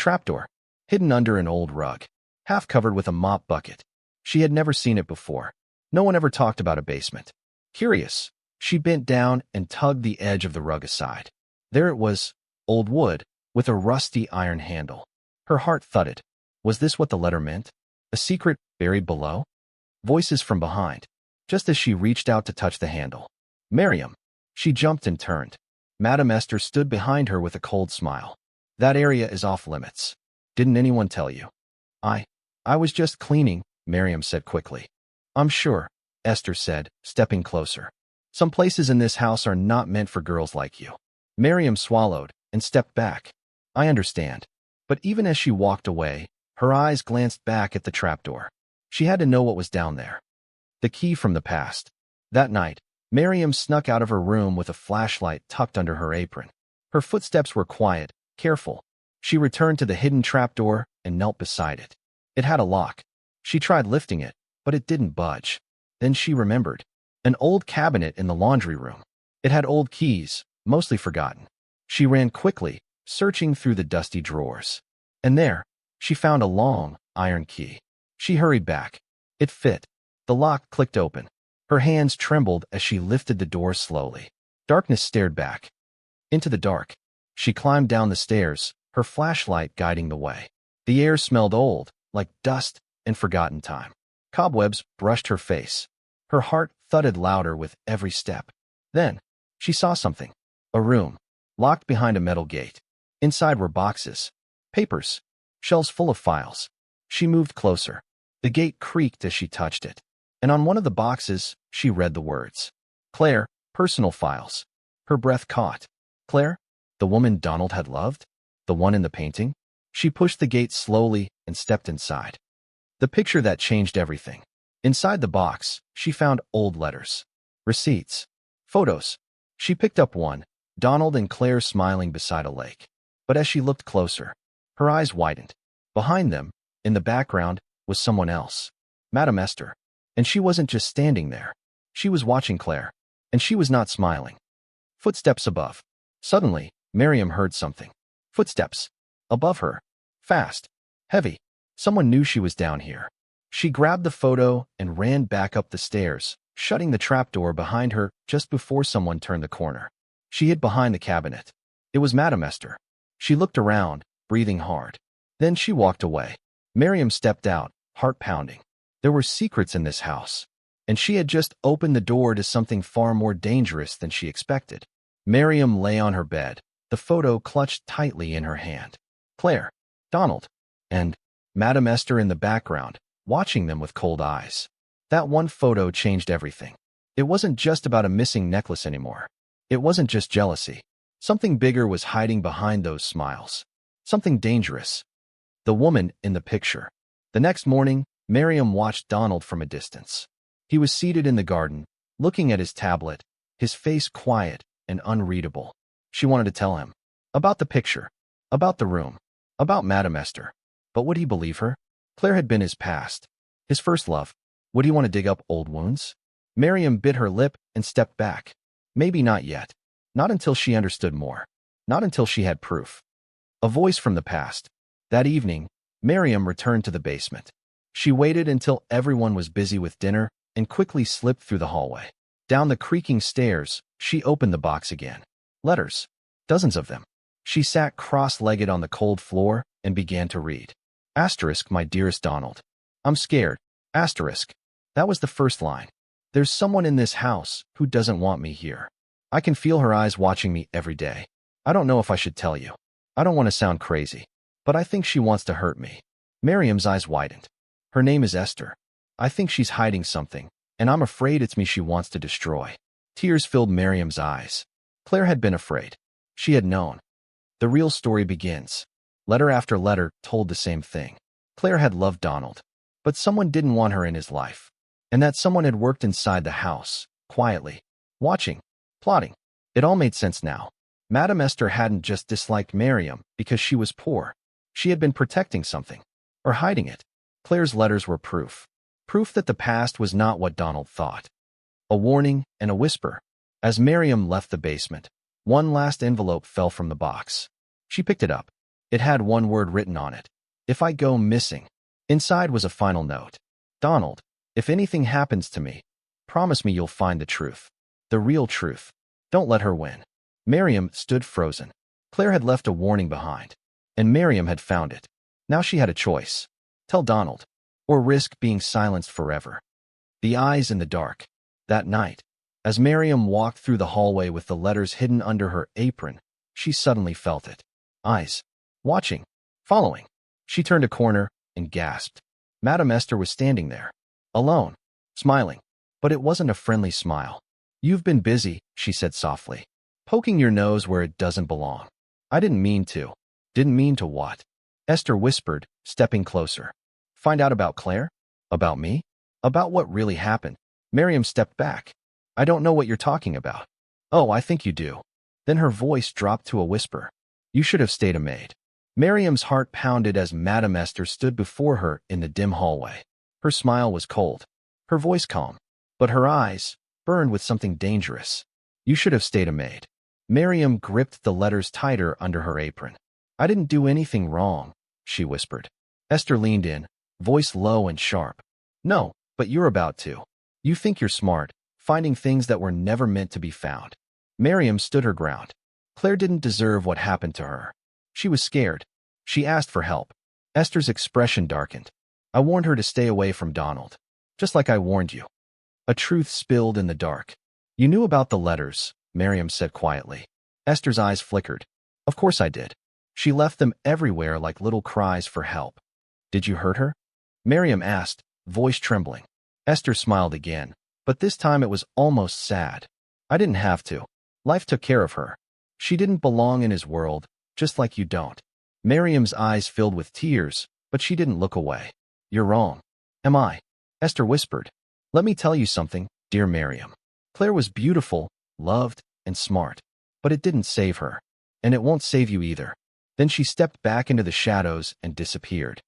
Trapdoor, hidden under an old rug, half covered with a mop bucket. She had never seen it before. No one ever talked about a basement. Curious, she bent down and tugged the edge of the rug aside. There it was, old wood, with a rusty iron handle. Her heart thudded. Was this what the letter meant? A secret buried below? Voices from behind, just as she reached out to touch the handle. Mariam. She jumped and turned. Madame Esther stood behind her with a cold smile. That area is off limits. Didn't anyone tell you? I was just cleaning, Mariam said quickly. I'm sure, Esther said, stepping closer. Some places in this house are not meant for girls like you. Mariam swallowed and stepped back. I understand. But even as she walked away, her eyes glanced back at the trapdoor. She had to know what was down there. The key from the past. That night, Mariam snuck out of her room with a flashlight tucked under her apron. Her footsteps were quiet, careful. She returned to the hidden trapdoor and knelt beside it. It had a lock. She tried lifting it, but it didn't budge. Then she remembered. An old cabinet in the laundry room. It had old keys, mostly forgotten. She ran quickly, searching through the dusty drawers. And there, she found a long, iron key. She hurried back. It fit. The lock clicked open. Her hands trembled as she lifted the door slowly. Darkness stared back. Into the dark. She climbed down the stairs, her flashlight guiding the way. The air smelled old, like dust and forgotten time. Cobwebs brushed her face. Her heart thudded louder with every step. Then, she saw something. A room, locked behind a metal gate. Inside were boxes, papers, shelves full of files. She moved closer. The gate creaked as she touched it. And on one of the boxes, she read the words. Claire, personal files. Her breath caught. Claire? The woman Donald had loved? The one in the painting? She pushed the gate slowly and stepped inside. The picture that changed everything. Inside the box, she found old letters, receipts, photos. She picked up one, Donald and Claire smiling beside a lake. But as she looked closer, her eyes widened. Behind them, in the background, was someone else. Madame Esther. And she wasn't just standing there. She was watching Claire. And she was not smiling. Footsteps above. Suddenly, Mariam heard something. Footsteps. Above her. Fast. Heavy. Someone knew she was down here. She grabbed the photo and ran back up the stairs, shutting the trapdoor behind her just before someone turned the corner. She hid behind the cabinet. It was Madame Esther. She looked around, breathing hard. Then she walked away. Mariam stepped out, heart pounding. There were secrets in this house, and she had just opened the door to something far more dangerous than she expected. Mariam lay on her bed, the photo clutched tightly in her hand. Claire, Donald, and Madame Esther in the background, watching them with cold eyes. That one photo changed everything. It wasn't just about a missing necklace anymore. It wasn't just jealousy. Something bigger was hiding behind those smiles. Something dangerous. The woman in the picture. The next morning, Mariam watched Donald from a distance. He was seated in the garden, looking at his tablet, his face quiet and unreadable. She wanted to tell him. About the picture. About the room. About Madame Esther. But would he believe her? Claire had been his past. His first love. Would he want to dig up old wounds? Mariam bit her lip and stepped back. Maybe not yet. Not until she understood more. Not until she had proof. A voice from the past. That evening, Mariam returned to the basement. She waited until everyone was busy with dinner and quickly slipped through the hallway. Down the creaking stairs, she opened the box again. Letters. Dozens of them. She sat cross-legged on the cold floor and began to read. Asterisk, my dearest Donald. I'm scared. Asterisk. That was the first line. There's someone in this house who doesn't want me here. I can feel her eyes watching me every day. I don't know if I should tell you. I don't want to sound crazy, but I think she wants to hurt me. Mariam's eyes widened. Her name is Esther. I think she's hiding something, and I'm afraid it's me she wants to destroy. Tears filled Mariam's eyes. Claire had been afraid. She had known. The real story begins. Letter after letter told the same thing. Claire had loved Donald, but someone didn't want her in his life. And that someone had worked inside the house, quietly, watching, plotting. It all made sense now. Madame Esther hadn't just disliked Mariam because she was poor. She had been protecting something, or hiding it. Claire's letters were proof. Proof that the past was not what Donald thought. A warning and a whisper. As Mariam left the basement, one last envelope fell from the box. She picked it up. It had one word written on it. If I go missing. Inside was a final note. Donald, if anything happens to me, promise me you'll find the truth. The real truth. Don't let her win. Mariam stood frozen. Claire had left a warning behind, and Mariam had found it. Now she had a choice. Tell Donald, or risk being silenced forever. The eyes in the dark. That night, as Mariam walked through the hallway with the letters hidden under her apron, she suddenly felt it. Eyes. Watching. Following. She turned a corner and gasped. Madame Esther was standing there. Alone. Smiling. But it wasn't a friendly smile. You've been busy, she said softly. Poking your nose where it doesn't belong. I didn't mean to. Didn't mean to what? Esther whispered, stepping closer. Find out about Claire? About me? About what really happened? Mariam stepped back. I don't know what you're talking about. Oh, I think you do. Then her voice dropped to a whisper. You should have stayed a maid. Mariam's heart pounded as Madame Esther stood before her in the dim hallway. Her smile was cold, her voice calm, but her eyes burned with something dangerous. You should have stayed a maid. Mariam gripped the letters tighter under her apron. I didn't do anything wrong, she whispered. Esther leaned in, voice low and sharp. No, but you're about to. You think you're smart, finding things that were never meant to be found. Mariam stood her ground. Claire didn't deserve what happened to her. She was scared. She asked for help. Esther's expression darkened. I warned her to stay away from Donald. Just like I warned you. A truth spilled in the dark. You knew about the letters, Mariam said quietly. Esther's eyes flickered. Of course I did. She left them everywhere like little cries for help. Did you hurt her? Mariam asked, voice trembling. Esther smiled again, but this time it was almost sad. I didn't have to. Life took care of her. She didn't belong in his world, just like you don't. Mariam's eyes filled with tears, but she didn't look away. You're wrong. Am I? Esther whispered. Let me tell you something, dear Mariam. Claire was beautiful, loved, and smart, but it didn't save her. And it won't save you either. Then she stepped back into the shadows and disappeared.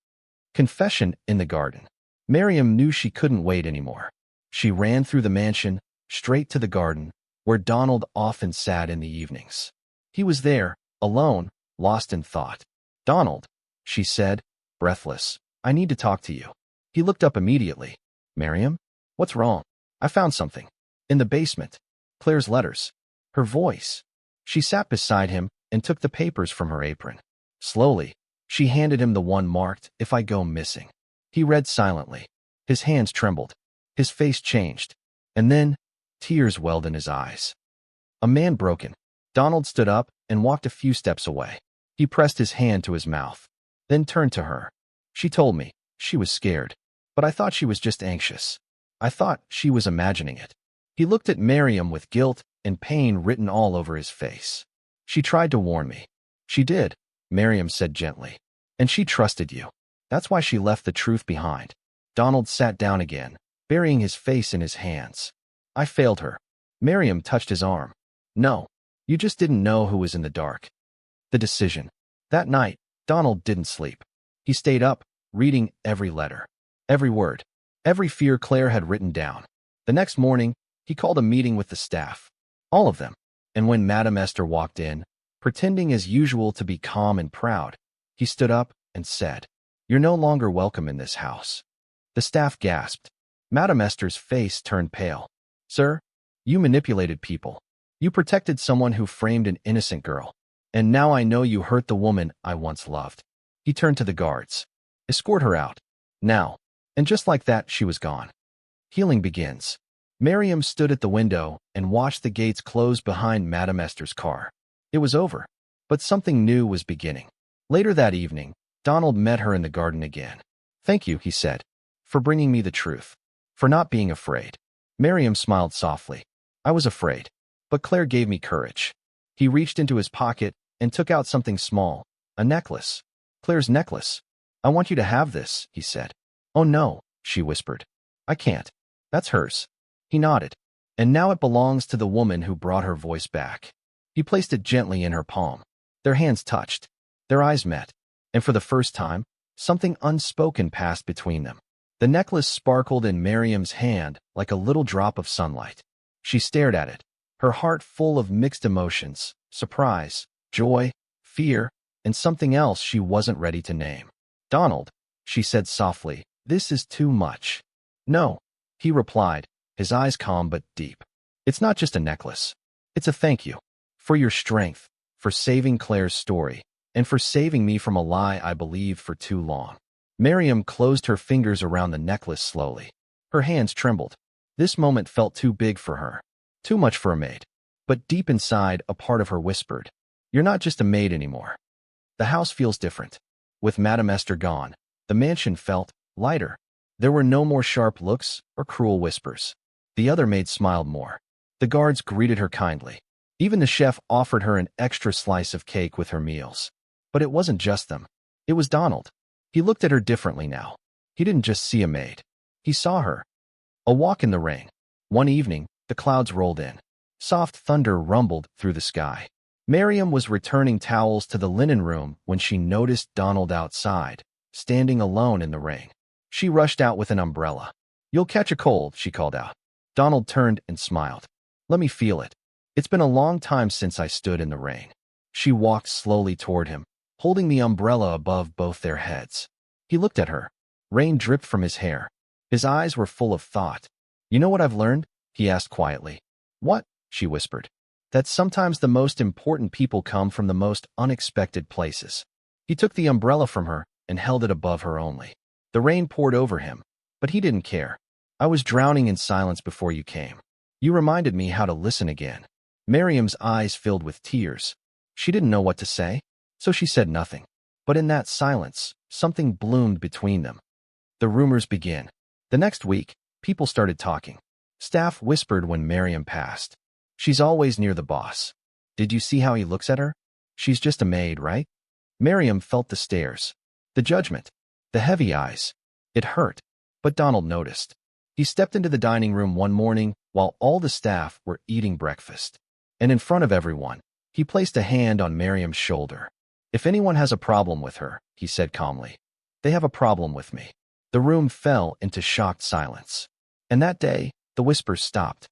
Confession in the garden. Mariam knew she couldn't wait anymore. She ran through the mansion, straight to the garden, where Donald often sat in the evenings. He was there, alone, lost in thought. Donald, she said, breathless, I need to talk to you. He looked up immediately. Mariam? What's wrong? I found something. In the basement. Claire's letters. Her voice. She sat beside him and took the papers from her apron. Slowly, she handed him the one marked, If I Go Missing. He read silently. His hands trembled. His face changed. And then, tears welled in his eyes. A man broken. Donald stood up and walked a few steps away. He pressed his hand to his mouth, then turned to her. She told me she was scared, but I thought she was just anxious. I thought she was imagining it. He looked at Mariam with guilt and pain written all over his face. She tried to warn me. She did, Mariam said gently. And she trusted you. That's why she left the truth behind. Donald sat down again, burying his face in his hands. I failed her. Mariam touched his arm. No, you just didn't know who was in the dark. The decision. That night, Donald didn't sleep. He stayed up, reading every letter, every word, every fear Claire had written down. The next morning, he called a meeting with the staff. All of them. And when Madame Esther walked in, pretending as usual to be calm and proud, he stood up and said, You're no longer welcome in this house. The staff gasped. Madame Esther's face turned pale. Sir, you manipulated people. You protected someone who framed an innocent girl. And now I know you hurt the woman I once loved. He turned to the guards. Escort her out. Now. And just like that, she was gone. Healing begins. Mariam stood at the window and watched the gates close behind Madame Esther's car. It was over. But something new was beginning. Later that evening, Donald met her in the garden again. Thank you, he said, for bringing me the truth. For not being afraid. Mariam smiled softly. I was afraid. But Claire gave me courage. He reached into his pocket and took out something small, a necklace. Claire's necklace. I want you to have this, he said. Oh no, she whispered. I can't. That's hers. He nodded. And now it belongs to the woman who brought her voice back. He placed it gently in her palm. Their hands touched. Their eyes met. And for the first time, something unspoken passed between them. The necklace sparkled in Mariam's hand like a little drop of sunlight. She stared at it, her heart full of mixed emotions, surprise, joy, fear, and something else she wasn't ready to name. "Donald," she said softly, "this is too much." "No," he replied, his eyes calm but deep. "It's not just a necklace. It's a thank you. For your strength, for saving Claire's story, and for saving me from a lie I believed for too long." Mariam closed her fingers around the necklace slowly. Her hands trembled. This moment felt too big for her. Too much for a maid. But deep inside, a part of her whispered, "You're not just a maid anymore." The house feels different. With Madame Esther gone, the mansion felt lighter. There were no more sharp looks or cruel whispers. The other maid smiled more. The guards greeted her kindly. Even the chef offered her an extra slice of cake with her meals. But it wasn't just them. It was Donald. He looked at her differently now. He didn't just see a maid. He saw her. A walk in the rain. One evening, the clouds rolled in. Soft thunder rumbled through the sky. Mariam was returning towels to the linen room when she noticed Donald outside, standing alone in the rain. She rushed out with an umbrella. "You'll catch a cold," she called out. Donald turned and smiled. "Let me feel it. It's been a long time since I stood in the rain." She walked slowly toward him, holding the umbrella above both their heads. He looked at her. Rain dripped from his hair. His eyes were full of thought. "You know what I've learned?" he asked quietly. "What?" she whispered. "That sometimes the most important people come from the most unexpected places." He took the umbrella from her and held it above her only. The rain poured over him, but he didn't care. "I was drowning in silence before you came. You reminded me how to listen again." Mariam's eyes filled with tears. She didn't know what to say, so she said nothing. But in that silence, something bloomed between them. The rumors began. The next week, people started talking. Staff whispered when Mariam passed. "She's always near the boss. Did you see how he looks at her? She's just a maid, right?" Mariam felt the stares, the judgment, the heavy eyes. It hurt, but Donald noticed. He stepped into the dining room one morning while all the staff were eating breakfast. And in front of everyone, he placed a hand on Mariam's shoulder. "If anyone has a problem with her," he said calmly, "they have a problem with me." The room fell into shocked silence. And that day, the whispers stopped.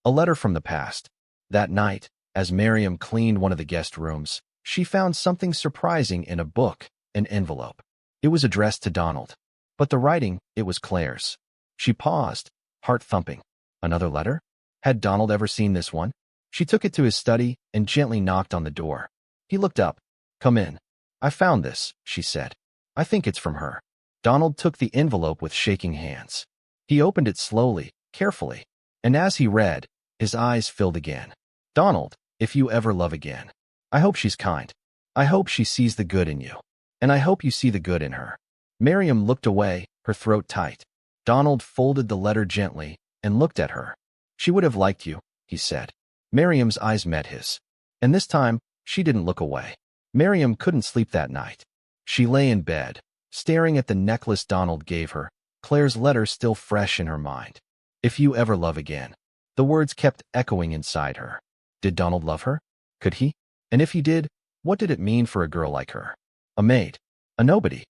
A letter from the past. That night, as Mariam cleaned one of the guest rooms, she found something surprising in a book, an envelope. It was addressed to Donald. But the writing, it was Claire's. She paused, heart thumping. Another letter? Had Donald ever seen this one? She took it to his study and gently knocked on the door. He looked up. "Come in. I found this," she said. "I think it's from her." Donald took the envelope with shaking hands. He opened it slowly, carefully, and as he read, his eyes filled again. "Donald, if you ever love again, I hope she's kind. I hope she sees the good in you. And I hope you see the good in her." Mariam looked away, her throat tight. Donald folded the letter gently and looked at her. "She would have liked you," he said. Mariam's eyes met his. And this time, she didn't look away. Mariam couldn't sleep that night. She lay in bed, staring at the necklace Donald gave her, Claire's letter still fresh in her mind. "If you ever love again." The words kept echoing inside her. Did Donald love her? Could he? And if he did, what did it mean for a girl like her? A maid. A nobody.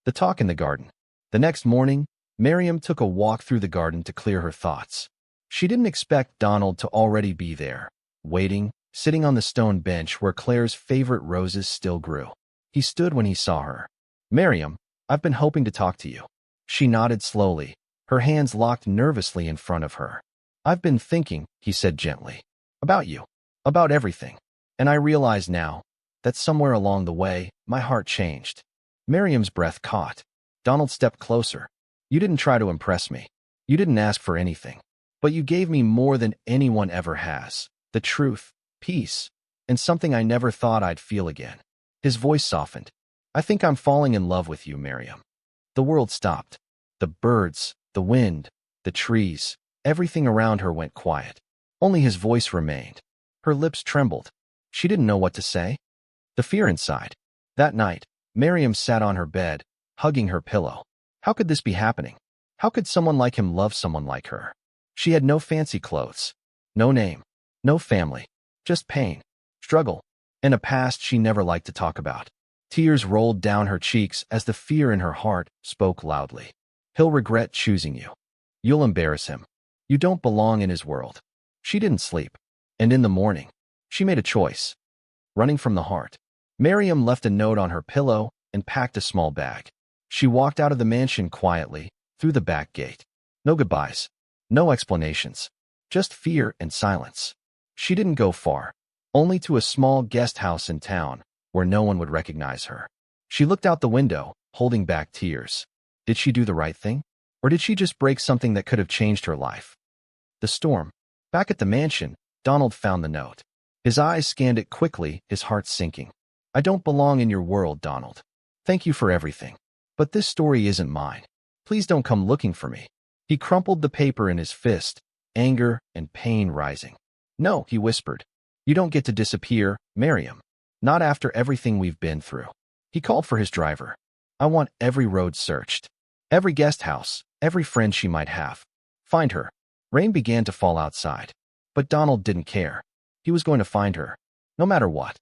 The talk in the garden. The next morning, Mariam took a walk through the garden to clear her thoughts. She didn't expect Donald to already be there, waiting, sitting on the stone bench where Claire's favorite roses still grew. He stood when he saw her. "Mariam, I've been hoping to talk to you." She nodded slowly, her hands locked nervously in front of her. "I've been thinking," he said gently, "about you, about everything. And I realize now that somewhere along the way, my heart changed." Mariam's breath caught. Donald stepped closer. "You didn't try to impress me. You didn't ask for anything. But you gave me more than anyone ever has. The truth, peace, and something I never thought I'd feel again." His voice softened. "I think I'm falling in love with you, Mariam." The world stopped. The birds, the wind, the trees, everything around her went quiet. Only his voice remained. Her lips trembled. She didn't know what to say. The fear inside. That night, Mariam sat on her bed, hugging her pillow. How could this be happening? How could someone like him love someone like her? She had no fancy clothes, no name, no family, just pain, struggle, and a past she never liked to talk about. Tears rolled down her cheeks as the fear in her heart spoke loudly. "He'll regret choosing you. You'll embarrass him. You don't belong in his world." She didn't sleep. And in the morning, she made a choice. Running from the heart. Mariam left a note on her pillow and packed a small bag. She walked out of the mansion quietly, through the back gate. No goodbyes. No explanations. Just fear and silence. She didn't go far, only to a small guest house in town, where no one would recognize her. She looked out the window, holding back tears. Did she do the right thing? Or did she just break something that could have changed her life? The storm. Back at the mansion, Donald found the note. His eyes scanned it quickly, his heart sinking. I don't belong in your world, Donald. Thank you for everything. But this story isn't mine. Please don't come looking for me. He crumpled the paper in his fist, anger and pain rising. No, he whispered. You don't get to disappear, Mariam. Not after everything we've been through. He called for his driver. I want every road searched. Every guest house, every friend she might have. Find her. Rain began to fall outside. But Donald didn't care. He was going to find her, no matter what.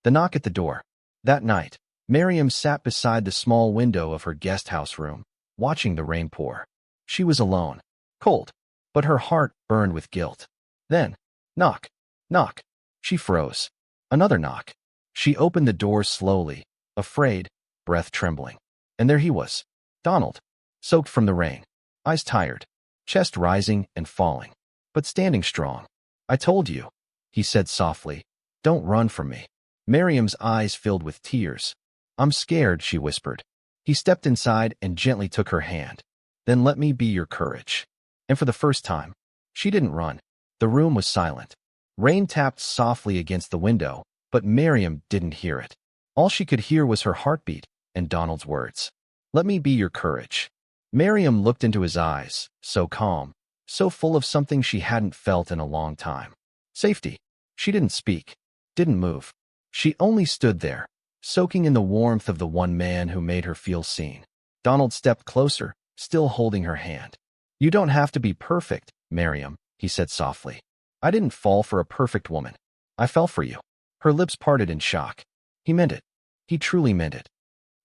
The knock at the door. That night, Mariam sat beside the small window of her guest house room, watching the rain pour. She was alone, cold, but her heart burned with guilt. Then, knock, knock. She froze. Another knock. She opened the door slowly, afraid, breath trembling. And there he was, Donald, soaked from the rain, eyes tired, chest rising and falling, but standing strong. I told you, he said softly. Don't run from me. Mariam's eyes filled with tears. I'm scared, she whispered. He stepped inside and gently took her hand. Then let me be your courage. And for the first time, she didn't run. The room was silent. Rain tapped softly against the window, but Mariam didn't hear it. All she could hear was her heartbeat and Donald's words. Let me be your courage. Mariam looked into his eyes, so calm, so full of something she hadn't felt in a long time. Safety. She didn't speak, didn't move. She only stood there, soaking in the warmth of the one man who made her feel seen. Donald stepped closer, still holding her hand. You don't have to be perfect, Mariam, he said softly. I didn't fall for a perfect woman. I fell for you. Her lips parted in shock. He meant it. He truly meant it.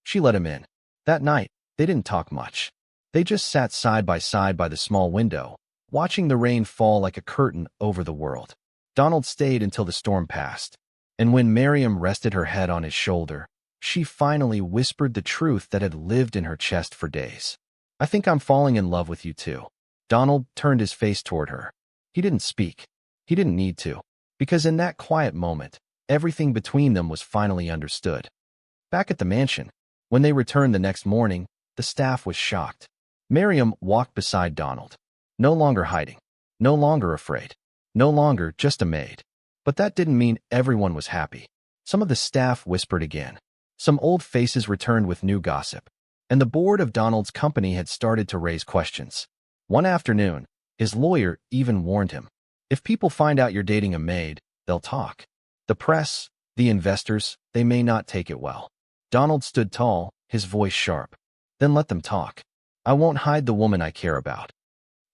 She let him in. That night, they didn't talk much. They just sat side by the small window, watching the rain fall like a curtain over the world. Donald stayed until the storm passed. And when Mariam rested her head on his shoulder, she finally whispered the truth that had lived in her chest for days. I think I'm falling in love with you too. Donald turned his face toward her. He didn't speak. He didn't need to. Because in that quiet moment, everything between them was finally understood. Back at the mansion, when they returned the next morning, the staff was shocked. Mariam walked beside Donald. No longer hiding. No longer afraid. No longer just a maid. But that didn't mean everyone was happy. Some of the staff whispered again. Some old faces returned with new gossip. And the board of Donald's company had started to raise questions. One afternoon, his lawyer even warned him. If people find out you're dating a maid, they'll talk. The press, the investors, they may not take it well. Donald stood tall, his voice sharp. Then let them talk. I won't hide the woman I care about.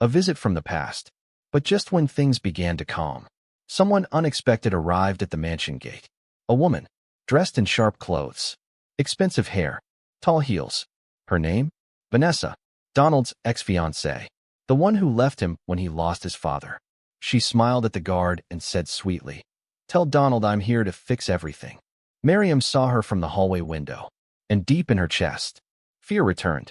A visit from the past. But just when things began to calm, someone unexpected arrived at the mansion gate. A woman, dressed in sharp clothes, expensive hair, tall heels. Her name? Vanessa, Donald's ex-fiancée, the one who left him when he lost his father. She smiled at the guard and said sweetly, Tell Donald I'm here to fix everything. Mariam saw her from the hallway window, and deep in her chest, fear returned.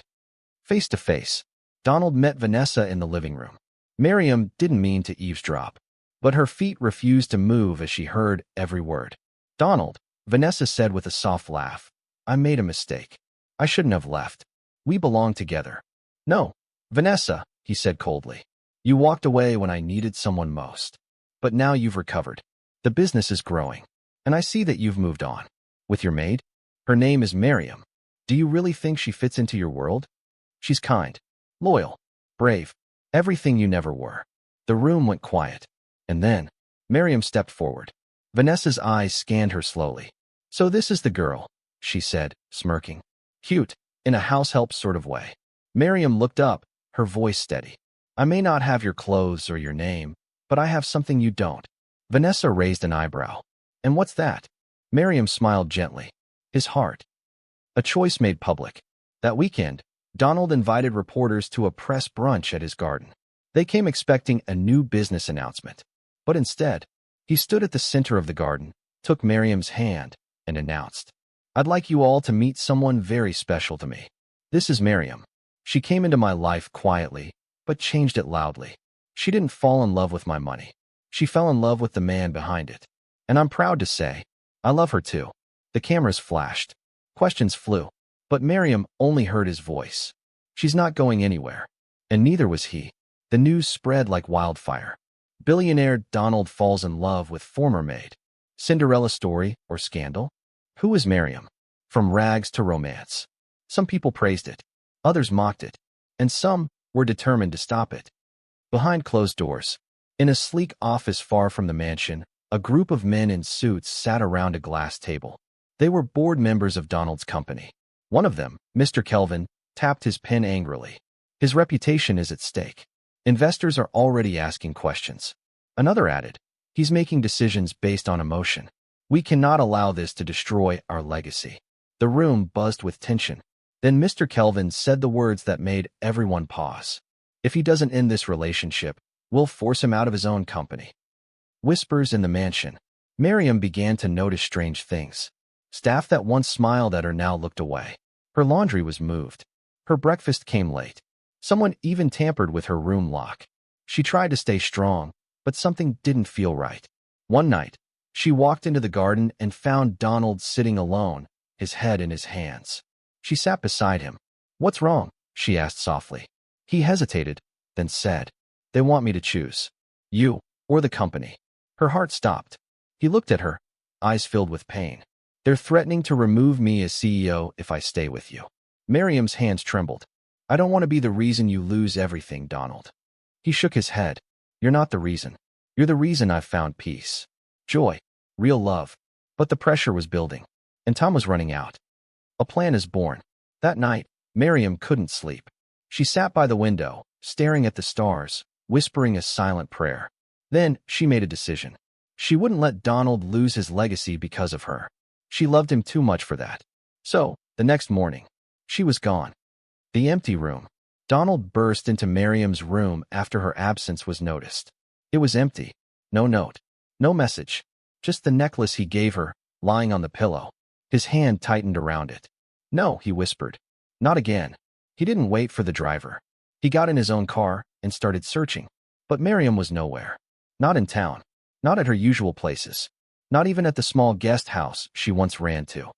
Face to face, Donald met Vanessa in the living room. Mariam didn't mean to eavesdrop, but her feet refused to move as she heard every word. Donald, Vanessa said with a soft laugh, I made a mistake. I shouldn't have left. We belong together. No, Vanessa, he said coldly. You walked away when I needed someone most. But now you've recovered. The business is growing. And I see that you've moved on. With your maid? Her name is Mariam. Do you really think she fits into your world? She's kind, loyal, brave, everything you never were. The room went quiet. And then, Mariam stepped forward. Vanessa's eyes scanned her slowly. So this is the girl, she said, smirking. Cute, in a house-help sort of way. Mariam looked up, her voice steady. I may not have your clothes or your name, but I have something you don't. Vanessa raised an eyebrow. And what's that? Mariam smiled gently. His heart. A choice made public. That weekend, Donald invited reporters to a press brunch at his garden. They came expecting a new business announcement. But instead, he stood at the center of the garden, took Mariam's hand, and announced, "I'd like you all to meet someone very special to me. This is Mariam. She came into my life quietly, but changed it loudly. She didn't fall in love with my money. She fell in love with the man behind it. And I'm proud to say, I love her too." The cameras flashed. Questions flew. But Mariam only heard his voice. "She's not going anywhere." And neither was he. The news spread like wildfire. Billionaire Donald falls in love with former maid. Cinderella story or scandal? Who was Mariam? From rags to romance. Some people praised it. Others mocked it. And some were determined to stop it. Behind closed doors, in a sleek office far from the mansion, a group of men in suits sat around a glass table. They were board members of Donald's company. One of them, Mr. Kelvin, tapped his pen angrily. His reputation is at stake. Investors are already asking questions. Another added, "He's making decisions based on emotion. We cannot allow this to destroy our legacy." The room buzzed with tension. Then Mr. Kelvin said the words that made everyone pause. "If he doesn't end this relationship, we'll force him out of his own company." Whispers in the mansion. Mariam began to notice strange things. Staff that once smiled at her now looked away. Her laundry was moved. Her breakfast came late. Someone even tampered with her room lock. She tried to stay strong, but something didn't feel right. One night, she walked into the garden and found Donald sitting alone, his head in his hands. She sat beside him. "What's wrong?" she asked softly. He hesitated, then said, "They want me to choose. You, or the company." Her heart stopped. He looked at her, eyes filled with pain. "They're threatening to remove me as CEO if I stay with you." Mariam's hands trembled. "I don't want to be the reason you lose everything, Donald." He shook his head. "You're not the reason. You're the reason I've found peace, joy, real love." But the pressure was building, and time was running out. A plan is born. That night, Mariam couldn't sleep. She sat by the window, staring at the stars, whispering a silent prayer. Then she made a decision. She wouldn't let Donald lose his legacy because of her. She loved him too much for that. So, the next morning, she was gone. The empty room. Donald burst into Mariam's room after her absence was noticed. It was empty. No note. No message. Just the necklace he gave her, lying on the pillow. His hand tightened around it. "No," he whispered. "Not again." He didn't wait for the driver. He got in his own car and started searching. But Mariam was nowhere. Not in town. Not at her usual places. Not even at the small guest house she once ran to.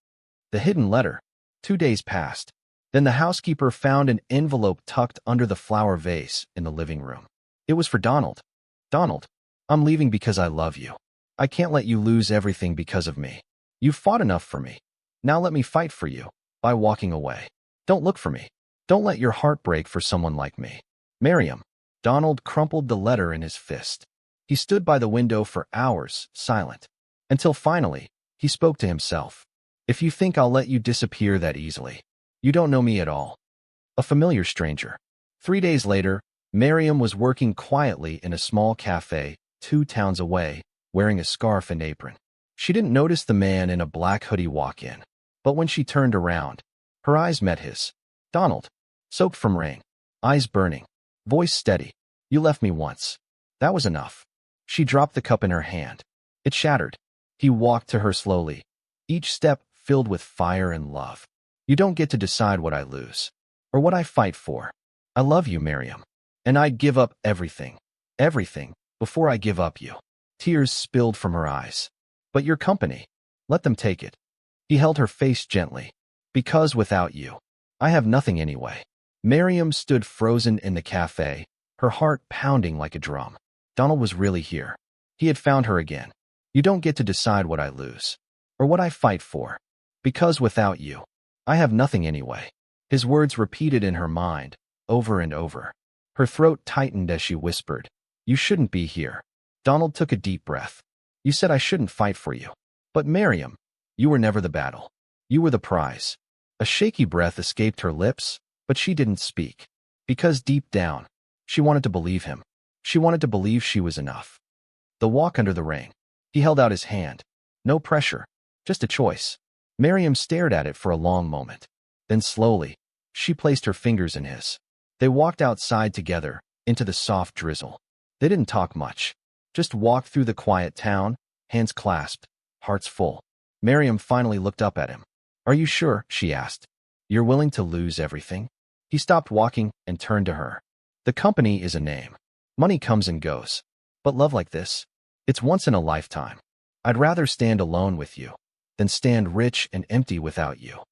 The hidden letter. 2 days passed. Then the housekeeper found an envelope tucked under the flower vase in the living room. It was for Donald. "Donald, I'm leaving because I love you. I can't let you lose everything because of me. You've fought enough for me. Now let me fight for you by walking away. Don't look for me. Don't let your heart break for someone like me. Mariam." Donald crumpled the letter in his fist. He stood by the window for hours, silent. Until finally, he spoke to himself. "If you think I'll let you disappear that easily, you don't know me at all." A familiar stranger. 3 days later, Mariam was working quietly in a small cafe 2 towns away, wearing a scarf and apron. She didn't notice the man in a black hoodie walk in. But when she turned around, her eyes met his. Donald, soaked from rain, eyes burning, voice steady. "You left me once. That was enough." She dropped the cup in her hand. It shattered. He walked to her slowly, each step filled with fire and love. "You don't get to decide what I lose, or what I fight for. I love you, Mariam, and I'd give up everything, before I give up you." Tears spilled from her eyes. "But your company, let them take it." He held her face gently. "Because without you, I have nothing anyway." Mariam stood frozen in the cafe, her heart pounding like a drum. Donald was really here. He had found her again. "You don't get to decide what I lose, or what I fight for. Because without you, I have nothing anyway." His words repeated in her mind, over and over. Her throat tightened as she whispered, "You shouldn't be here." Donald took a deep breath. "You said I shouldn't fight for you. But Mariam, you were never the battle. You were the prize." A shaky breath escaped her lips, but she didn't speak. Because deep down, she wanted to believe him. She wanted to believe she was enough. The walk under the rain. He held out his hand. No pressure, just a choice. Mariam stared at it for a long moment. Then slowly, she placed her fingers in his. They walked outside together, into the soft drizzle. They didn't talk much. Just walked through the quiet town, hands clasped, hearts full. Mariam finally looked up at him. Are you sure? She asked. You're willing to lose everything? He stopped walking and turned to her. The company is a name. Money comes and goes. But love like this? It's once in a lifetime. I'd rather stand alone with you than stand rich and empty without you.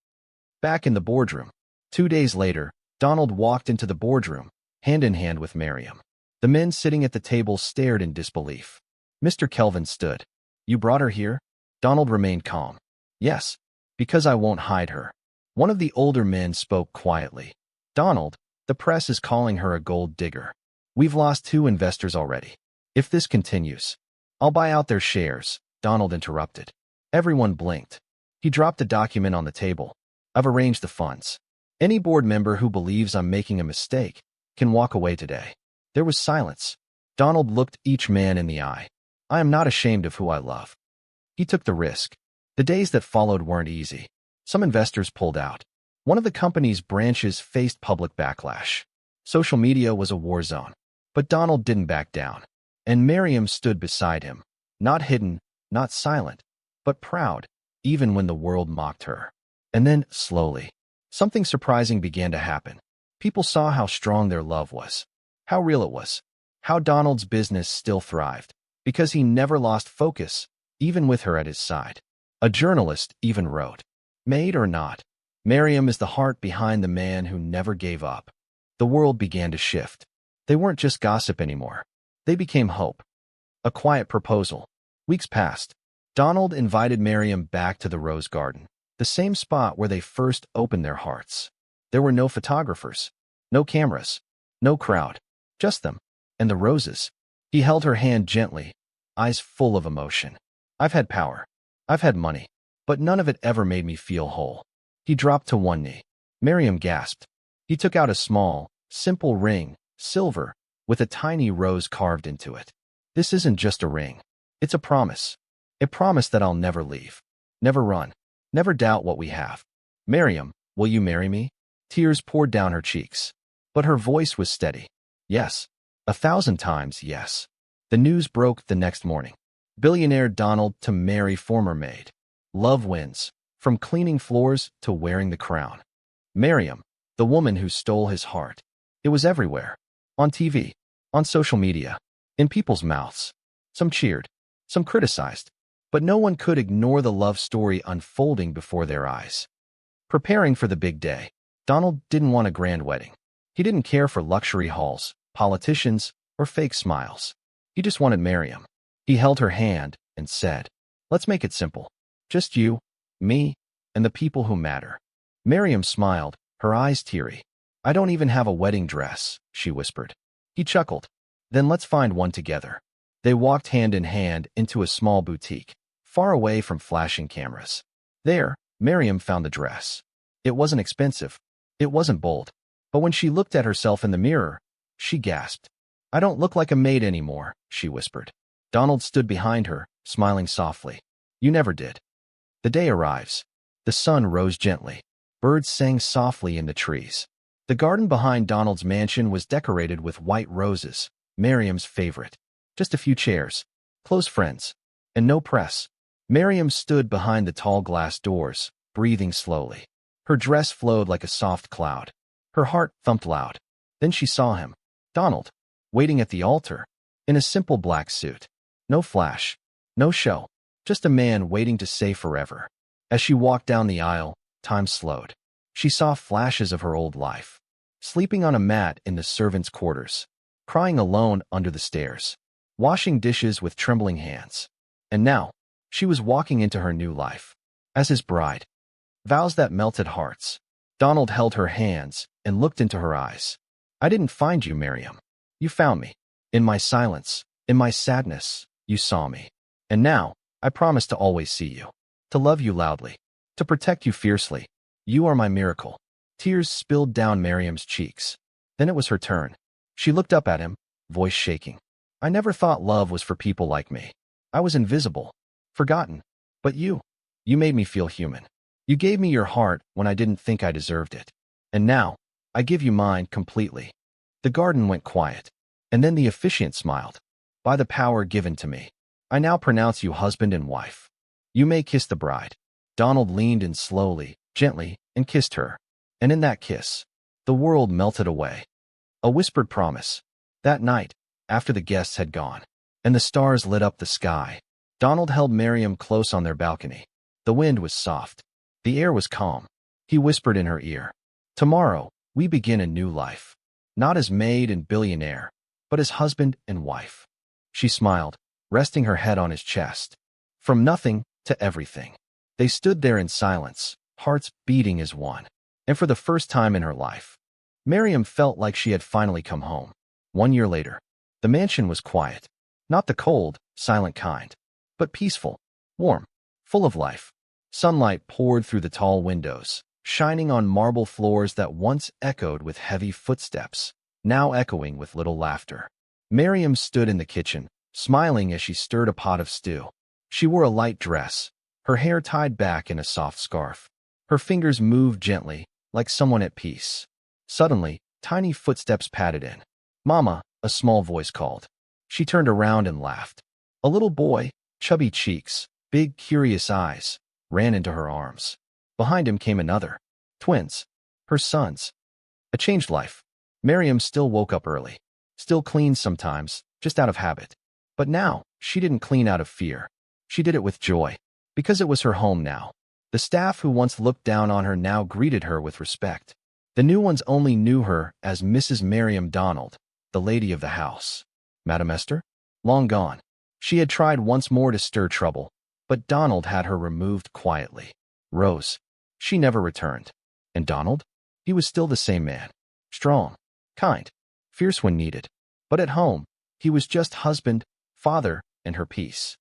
Back in the boardroom. 2 days later, Donald walked into the boardroom, hand in hand with Mariam. The men sitting at the table stared in disbelief. Mr. Kelvin stood. You brought her here? Donald remained calm. Yes, because I won't hide her. One of the older men spoke quietly. Donald, the press is calling her a gold digger. We've lost 2 investors already. If this continues, I'll buy out their shares, Donald interrupted. Everyone blinked. He dropped a document on the table. I've arranged the funds. Any board member who believes I'm making a mistake can walk away today. There was silence. Donald looked each man in the eye. I am not ashamed of who I love. He took the risk. The days that followed weren't easy. Some investors pulled out. One of the company's branches faced public backlash. Social media was a war zone. But Donald didn't back down. And Mariam stood beside him. Not hidden, not silent, but proud, even when the world mocked her. And then, slowly, something surprising began to happen. People saw how strong their love was, how real it was, how Donald's business still thrived, because he never lost focus, even with her at his side. A journalist even wrote, Maid or not, Mariam is the heart behind the man who never gave up. The world began to shift. They weren't just gossip anymore. They became hope. A quiet proposal. Weeks passed. Donald invited Mariam back to the Rose Garden, the same spot where they first opened their hearts. There were no photographers, no cameras, no crowd, just them and the roses. He held her hand gently, eyes full of emotion. I've had power. I've had money, but none of it ever made me feel whole. He dropped to one knee. Mariam gasped. He took out a small, simple ring, silver, with a tiny rose carved into it. This isn't just a ring. It's a promise. A promise that I'll never leave. Never run. Never doubt what we have. Mariam, will you marry me? Tears poured down her cheeks. But her voice was steady. Yes. 1,000 times yes. The news broke the next morning. Billionaire Donald to marry former maid. Love wins. From cleaning floors to wearing the crown. Mariam, the woman who stole his heart. It was everywhere. On TV. On social media. In people's mouths. Some cheered. Some criticized. But no one could ignore the love story unfolding before their eyes. Preparing for the big day, Donald didn't want a grand wedding. He didn't care for luxury halls, politicians, or fake smiles. He just wanted Mariam. He held her hand and said, let's make it simple. Just you, me, and the people who matter. Mariam smiled, her eyes teary. I don't even have a wedding dress, she whispered. He chuckled. Then let's find one together. They walked hand in hand into a small boutique, far away from flashing cameras. There, Mariam found the dress. It wasn't expensive. It wasn't bold. But when she looked at herself in the mirror, she gasped. I don't look like a maid anymore, she whispered. Donald stood behind her, smiling softly. You never did. The day arrives. The sun rose gently. Birds sang softly in the trees. The garden behind Donald's mansion was decorated with white roses, Mariam's favorite. Just a few chairs, close friends, and no press. Mariam stood behind the tall glass doors, breathing slowly. Her dress flowed like a soft cloud. Her heart thumped loud. Then she saw him, Donald, waiting at the altar, in a simple black suit. No flash, no show, just a man waiting to say forever. As she walked down the aisle, time slowed. She saw flashes of her old life. Sleeping on a mat in the servants' quarters, crying alone under the stairs, washing dishes with trembling hands. And now, she was walking into her new life. As his bride. Vows that melted hearts. Donald held her hands and looked into her eyes. I didn't find you, Mariam. You found me. In my silence, in my sadness, you saw me. And now, I promise to always see you. To love you loudly. To protect you fiercely. You are my miracle. Tears spilled down Mariam's cheeks. Then it was her turn. She looked up at him, voice shaking. I never thought love was for people like me. I was invisible. Forgotten. But you made me feel human. You gave me your heart when I didn't think I deserved it. And now, I give you mine completely. The garden went quiet. And then the officiant smiled. By the power given to me, I now pronounce you husband and wife. You may kiss the bride. Donald leaned in slowly, gently, and kissed her. And in that kiss, the world melted away. A whispered promise. That night, after the guests had gone, and the stars lit up the sky, Donald held Mariam close on their balcony. The wind was soft. The air was calm. He whispered in her ear, "Tomorrow, we begin a new life. Not as maid and billionaire, but as husband and wife." She smiled, resting her head on his chest. From nothing to everything. They stood there in silence, hearts beating as one. And for the first time in her life, Mariam felt like she had finally come home. 1 year later, the mansion was quiet. Not the cold, silent kind, but peaceful, warm, full of life. Sunlight poured through the tall windows, shining on marble floors that once echoed with heavy footsteps, now echoing with little laughter. Mariam stood in the kitchen, smiling as she stirred a pot of stew. She wore a light dress, her hair tied back in a soft scarf. Her fingers moved gently, like someone at peace. Suddenly, tiny footsteps padded in. "Mama," a small voice called. She turned around and laughed. A little boy, chubby cheeks, big, curious eyes, ran into her arms. Behind him came another. Twins. Her sons. A changed life. Mariam still woke up early. Still cleaned sometimes, just out of habit. But now, she didn't clean out of fear. She did it with joy. Because it was her home now. The staff who once looked down on her now greeted her with respect. The new ones only knew her as Mrs. Mariam Donald, the lady of the house. Madam Esther? Long gone. She had tried once more to stir trouble, but Donald had her removed quietly. Rose. She never returned. And Donald? He was still the same man. Strong, kind, fierce when needed. But at home, he was just husband, father, and her peace.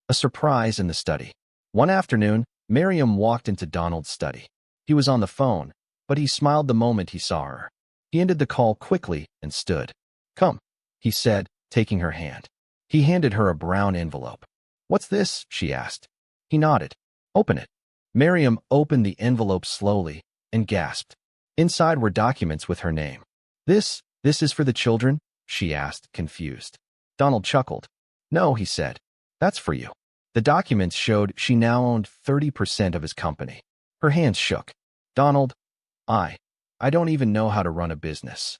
A surprise in the study. One afternoon, Mariam walked into Donald's study. He was on the phone, but he smiled the moment he saw her. He ended the call quickly and stood. "Come," he said, taking her hand. He handed her a brown envelope. "What's this?" she asked. He nodded. "Open it." Mariam opened the envelope slowly and gasped. Inside were documents with her name. This is for the children?" she asked, confused. Donald chuckled. "No," he said. "That's for you." The documents showed she now owned 30% of his company. Her hands shook. "Donald, I don't even know how to run a business."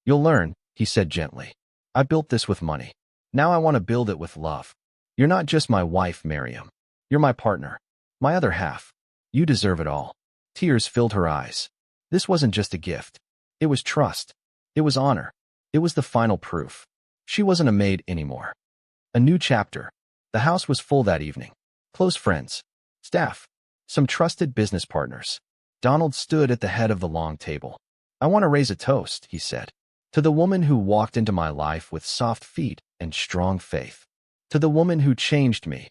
"You'll learn," he said gently. "I built this with money. Now I want to build it with love. You're not just my wife, Mariam. You're my partner. My other half. You deserve it all." Tears filled her eyes. This wasn't just a gift. It was trust. It was honor. It was the final proof. She wasn't a maid anymore. A new chapter. The house was full that evening. Close friends, staff, some trusted business partners. Donald stood at the head of the long table. "I want to raise a toast," he said. "To the woman who walked into my life with soft feet and strong faith. To the woman who changed me,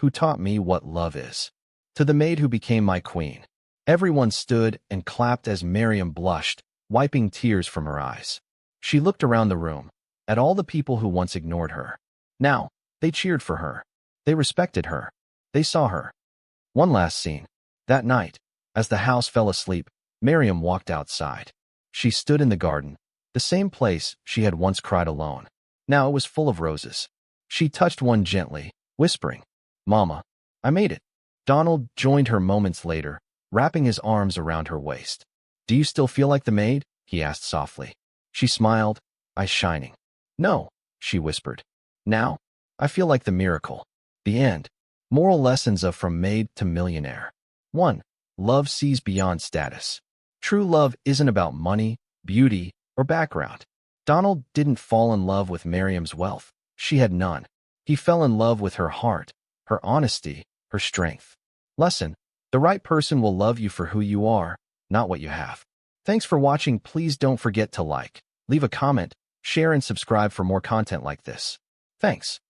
who taught me what love is. To the maid who became my queen." Everyone stood and clapped as Mariam blushed, wiping tears from her eyes. She looked around the room, at all the people who once ignored her. Now, they cheered for her. They respected her. They saw her. One last scene. That night, as the house fell asleep, Mariam walked outside. She stood in the garden, the same place she had once cried alone. Now it was full of roses. She touched one gently, whispering, "Mama, I made it." Donald joined her moments later, wrapping his arms around her waist. "Do you still feel like the maid?" he asked softly. She smiled, eyes shining. "No," she whispered. "Now, I feel like the miracle." The end. Moral lessons of From Maid to Millionaire. 1. Love sees beyond status. True love isn't about money, beauty, or background. Donald didn't fall in love with Mariam's wealth. She had none. He fell in love with her heart, her honesty, her strength. Lesson. The right person will love you for who you are, not what you have. Thanks for watching. Please don't forget to like, leave a comment, share, and subscribe for more content like this. Thanks.